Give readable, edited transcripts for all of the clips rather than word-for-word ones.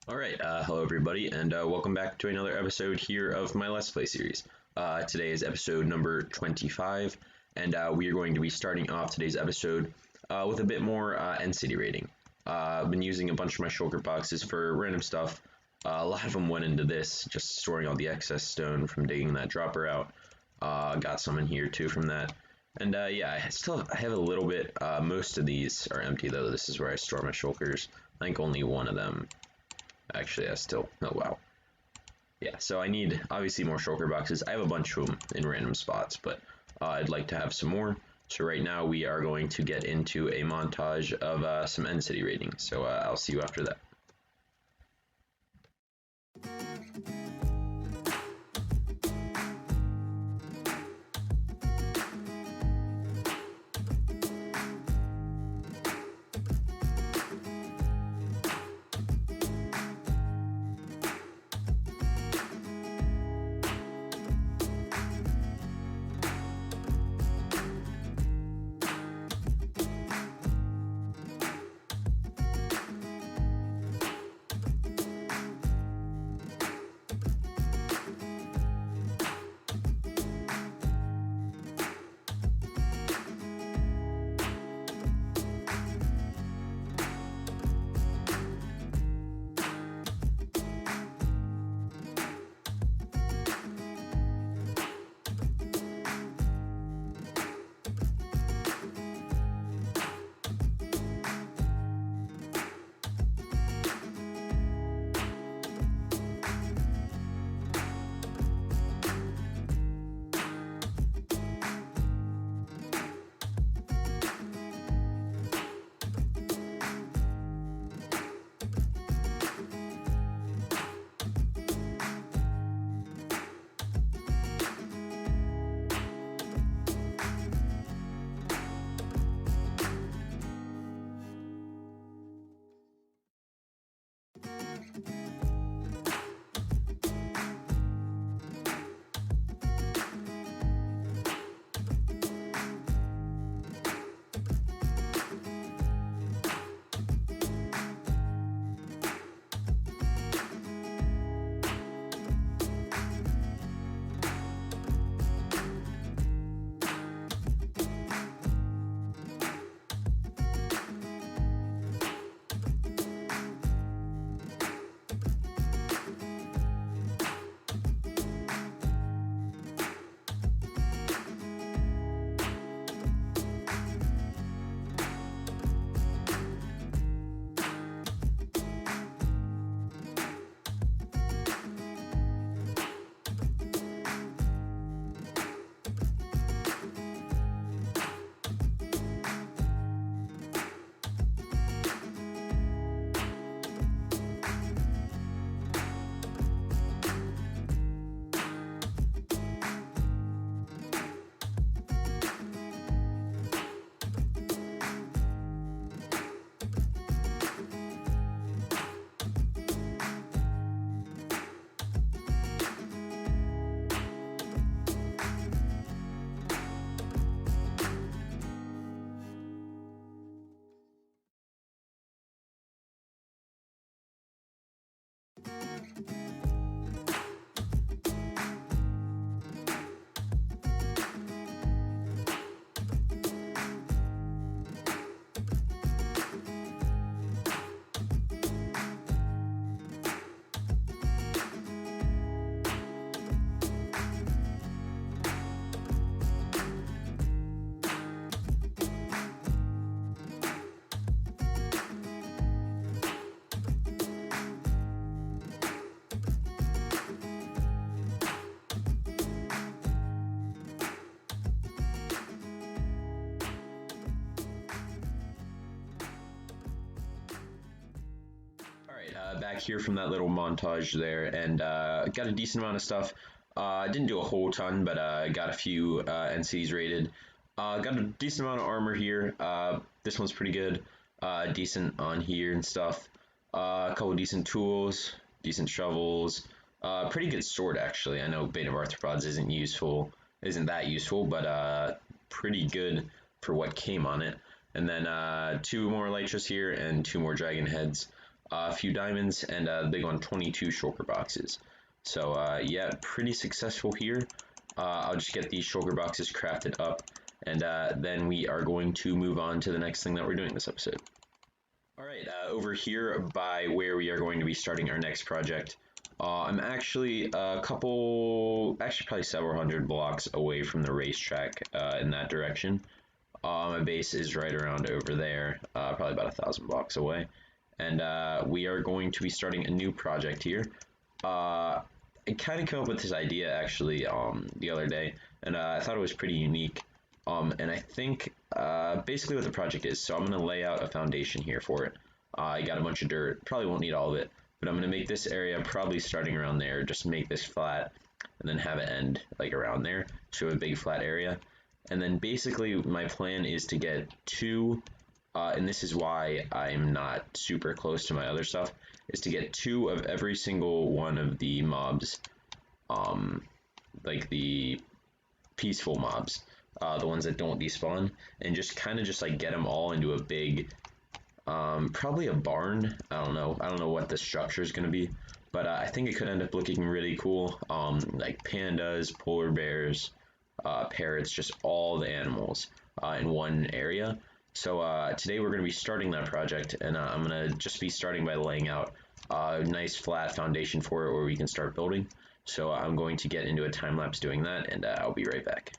Alright, hello everybody, and welcome back to another episode here of my Let's Play series. Today is episode number 25, and we are going to be starting off today's episode with a bit more end city rating. I've been using a bunch of my shulker boxes for random stuff. A lot of them went into this, just storing all the excess stone from digging that dropper out. Got some in here too from that. And yeah, I have a little bit. Most of these are empty though. This is where I store my shulkers. I think only one of them. Actually, oh wow. Yeah, so I need, obviously, more shulker boxes. I have a bunch of them in random spots, but I'd like to have some more. So right now we are going to get into a montage of some end city ratings. So I'll see you after that. Alright, back here from that little montage there, and got a decent amount of stuff. Didn't do a whole ton, but got a few NCs rated. Got a decent amount of armor here. This one's pretty good. Decent on here and stuff. A couple decent tools, decent shovels. Pretty good sword, actually. I know Bane of Arthropods isn't that useful, but pretty good for what came on it. And then two more elytras here and two more dragon heads. a few diamonds, and the big one, 22 shulker boxes. So yeah, pretty successful here. I'll just get these shulker boxes crafted up, and then we are going to move on to the next thing that we're doing this episode. Alright, over here by where we are going to be starting our next project, I'm actually actually probably several hundred blocks away from the racetrack in that direction. My base is right around over there, probably about 1,000 blocks away. And we are going to be starting a new project here. I kind of came up with this idea actually the other day, and I thought it was pretty unique. And I think basically what the project is, so I'm going to lay out a foundation here for it. I got a bunch of dirt, probably won't need all of it, but I'm going to make this area probably starting around there, just make this flat, and then have it end like around there, so a big flat area. And then basically my plan is to get two, and this is why I'm not super close to my other stuff, is to get two of every single one of the mobs, like the peaceful mobs. The ones that don't despawn, and just kind of just like get them all into a big, probably a barn. I don't know what the structure is going to be, but I think it could end up looking really cool. Like pandas, polar bears, parrots, just all the animals in one area. So today we're going to be starting that project, and I'm going to just be starting by laying out a nice flat foundation for it where we can start building. So I'm going to get into a time lapse doing that, and I'll be right back.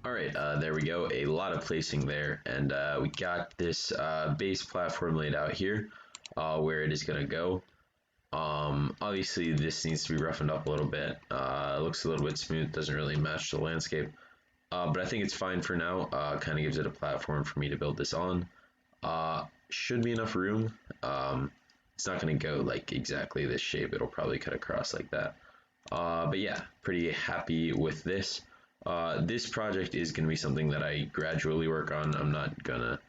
Alright, there we go. A lot of placing there, and we got this base platform laid out here, where it is going to go. Obviously this needs to be roughened up a little bit. It looks a little bit smooth, doesn't really match the landscape. But I think it's fine for now. Kind of gives it a platform for me to build this on. Should be enough room. It's not going to go like exactly this shape. It'll probably cut across like that. But yeah, pretty happy with this. This project is going to be something that I gradually work on. I'm not gonna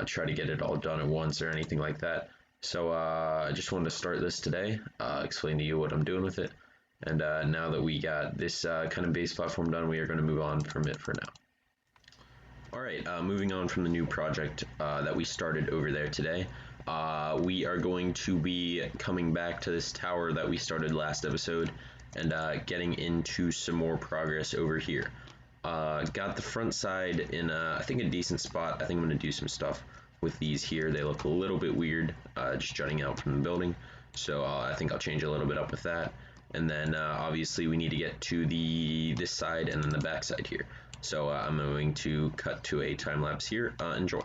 try to get it all done at once or anything like that. So I just wanted to start this today, explain to you what I'm doing with it. And now that we got this kind of base platform done, we are going to move on from it for now. Alright, moving on from the new project that we started over there today. We are going to be coming back to this tower that we started last episode and getting into some more progress over here. Got the front side in, I think, a decent spot. I think I'm going to do some stuff with these here. They look a little bit weird, just jutting out from the building. So I think I'll change a little bit up with that. And then obviously we need to get to this side and then the back side here. So I'm going to cut to a time lapse here. Enjoy.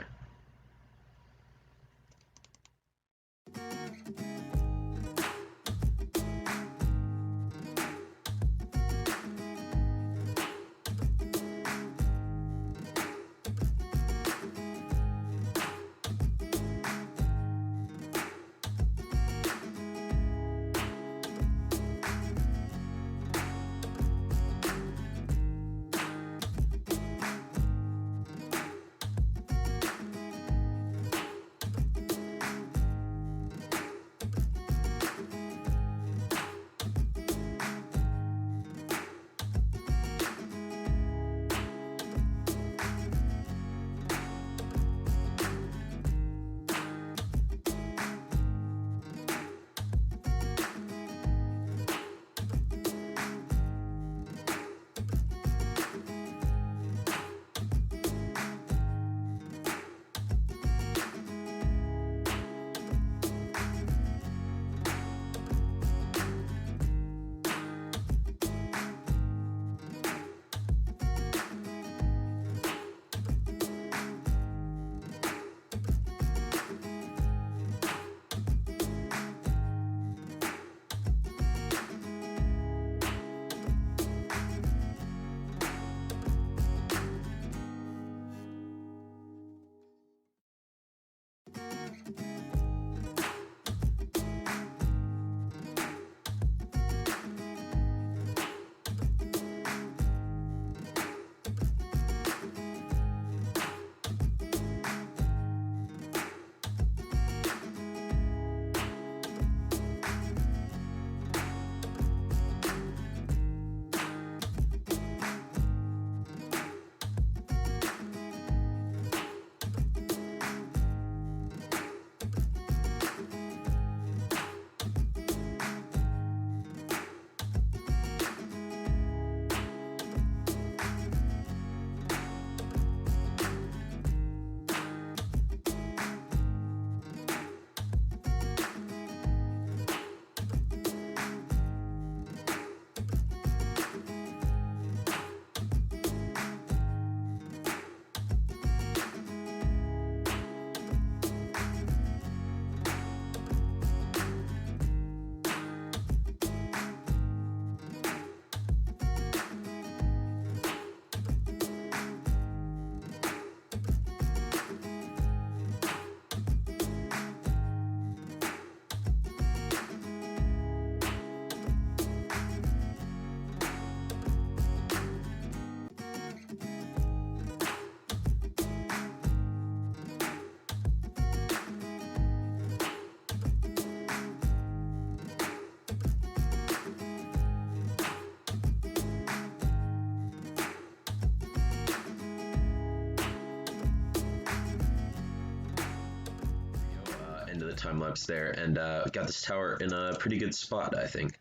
Time lapse there, and got this tower in a pretty good spot, I think.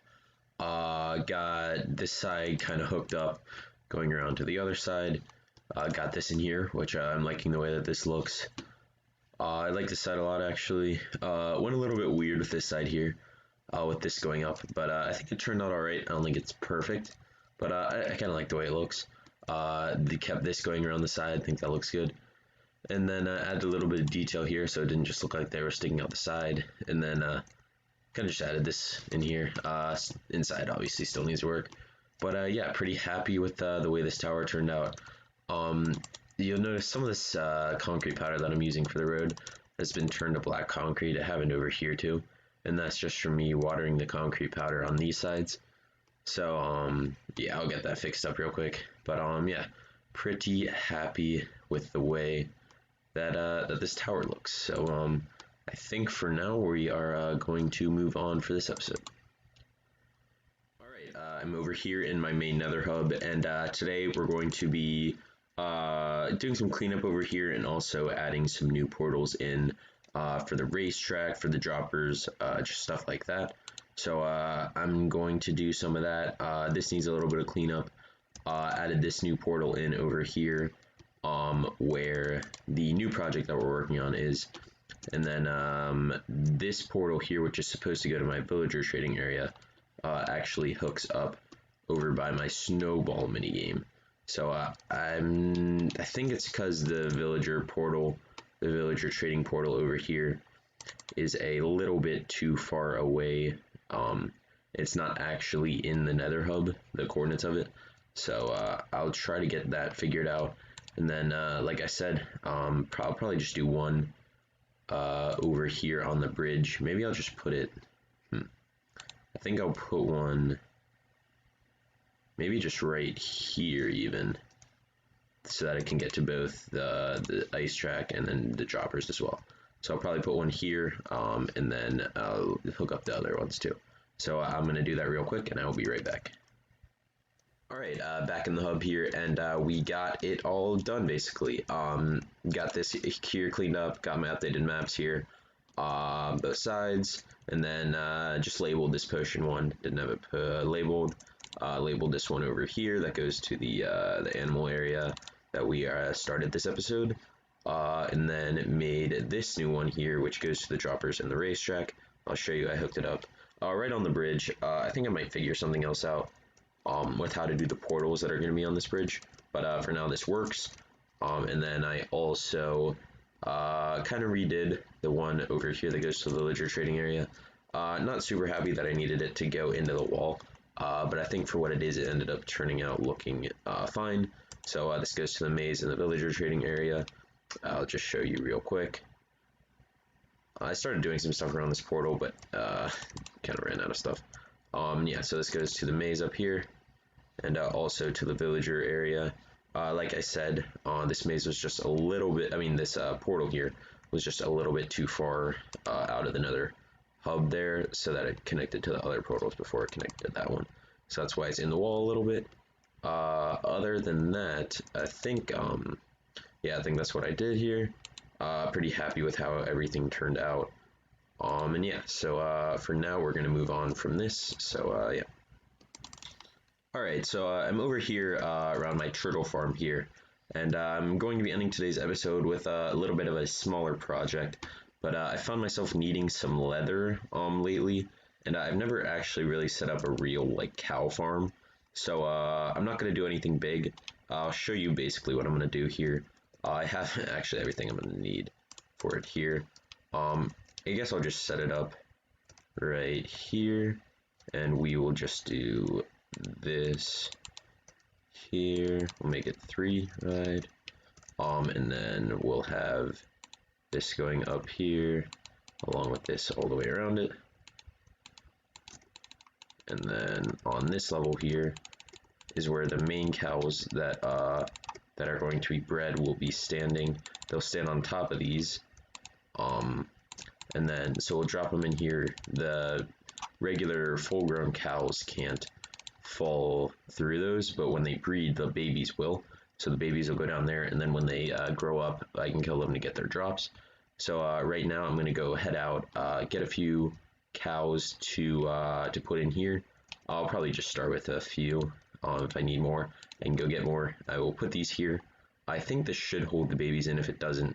Got this side kind of hooked up, going around to the other side. Got this in here, which I'm liking the way that this looks. I like this side a lot, actually. Went a little bit weird with this side here, with this going up, but I think it turned out alright. I don't think it's perfect, but I kind of like the way it looks. They kept this going around the side. I think that looks good. And then added a little bit of detail here so it didn't just look like they were sticking out the side. And then kind of just added this in here. Inside obviously still needs to work. But yeah, pretty happy with the way this tower turned out. You'll notice some of this concrete powder that I'm using for the road has been turned to black concrete. It happened over here too. And that's just from me watering the concrete powder on these sides. So yeah, I'll get that fixed up real quick. But yeah, pretty happy with the way that that this tower looks. So I think for now we are going to move on for this episode. Alright, I'm over here in my main nether hub, and today we're going to be doing some cleanup over here and also adding some new portals in for the racetrack, for the droppers, just stuff like that. So I'm going to do some of that. This needs a little bit of cleanup. Added this new portal in over here where the new project that we're working on is. And then this portal here, which is supposed to go to my villager trading area, actually hooks up over by my snowball minigame. So I think it's because the villager portal, the villager trading portal over here is a little bit too far away. It's not actually in the nether hub, the coordinates of it. So I'll try to get that figured out. And then, like I said, I'll probably just do one over here on the bridge. Maybe I'll just put it, I think I'll put one maybe just right here even, so that I can get to both the ice track and then the droppers as well. So I'll probably put one here, and then I'll hook up the other ones too. So I'm going to do that real quick, and I will be right back. Alright, back in the hub here, and we got it all done basically. Got this here cleaned up, got my updated maps here, both sides, and then just labeled this potion one, didn't have it labeled. Labeled this one over here that goes to the animal area that we started this episode. And then made this new one here, which goes to the droppers and the racetrack. I'll show you, I hooked it up right on the bridge. I think I might figure something else out with how to do the portals that are going to be on this bridge, but for now this works. And then I also kind of redid the one over here that goes to the villager trading area. Not super happy that I needed it to go into the wall, but I think for what it is, it ended up turning out looking fine. So this goes to the maze and the villager trading area. I'll just show you real quick. I started doing some stuff around this portal, but kind of ran out of stuff. Yeah, so this goes to the maze up here, and also to the villager area. Like I said, this maze was just a little bit, this portal here was just a little bit too far out of the nether hub there, so that it connected to the other portals before it connected to that one. So that's why it's in the wall a little bit. Other than that, I think, yeah, I think that's what I did here. Pretty happy with how everything turned out. And yeah, so for now we're gonna move on from this. So yeah. Alright, so I'm over here around my turtle farm here, and I'm going to be ending today's episode with a little bit of a smaller project. But I found myself needing some leather lately, and I've never actually really set up a real like cow farm. So I'm not gonna do anything big. I'll show you basically what I'm gonna do here. I have actually everything I'm gonna need for it here. I guess I'll just set it up right here, and we will just do this here. We'll make it 3, right? And then we'll have this going up here, along with this all the way around it. And then on this level here is where the main cows that that are going to be bred will be standing. They'll stand on top of these. And then, so we'll drop them in here. The regular full-grown cows can't fall through those, but when they breed, the babies will. So the babies will go down there, and then when they grow up, I can kill them to get their drops. So right now, I'm going to go head out, get a few cows to put in here. I'll probably just start with a few. If I need more, I can go get more. I will put these here. I think this should hold the babies in. If it doesn't,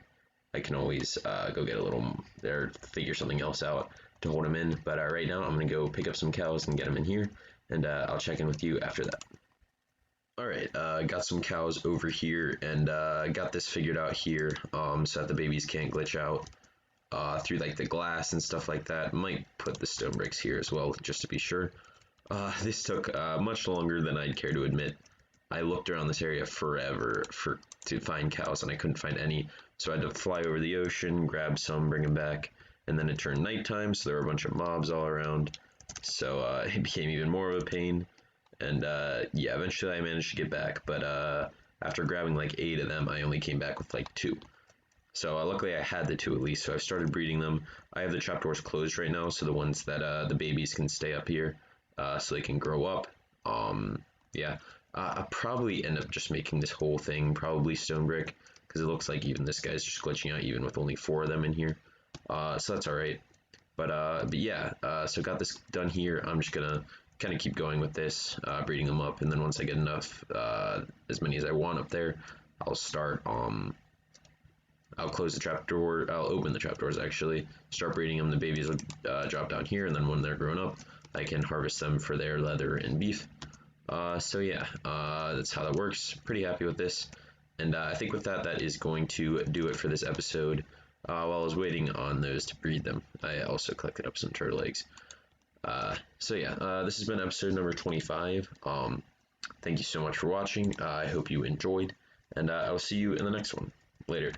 I can always go get a little, or figure something else out to hold them in. But right now, I'm going to go pick up some cows and get them in here, and I'll check in with you after that. Alright. Alright, got some cows over here, and got this figured out here, so that the babies can't glitch out through like the glass and stuff like that. Might put the stone bricks here as well, just to be sure. This took much longer than I'd care to admit. I looked around this area forever to find cows, and I couldn't find any, so I had to fly over the ocean, grab some, bring them back, and then it turned nighttime, so there were a bunch of mobs all around, so it became even more of a pain. And yeah, eventually I managed to get back, but after grabbing like 8 of them, I only came back with like 2. So luckily I had the 2 at least, so I've started breeding them. I have the trapdoors closed right now, so the ones that the babies can stay up here, so they can grow up. Yeah, I'll probably end up just making this whole thing probably stone brick, because it looks like even this guy's just glitching out even with only 4 of them in here. So that's alright. But yeah, so got this done here. I'm just gonna kind of keep going with this, breeding them up, and then once I get enough, as many as I want up there, I'll start, I'll close the trapdoor, I'll open the trapdoors actually, start breeding them, the babies will drop down here, and then when they're grown up, I can harvest them for their leather and beef. So yeah, that's how that works. Pretty happy with this, and I think with that, that is going to do it for this episode. While I was waiting on those to breed them, I also collected up some turtle eggs. So yeah, this has been episode number 25. Thank you so much for watching. I hope you enjoyed, and I will see you in the next one. Later.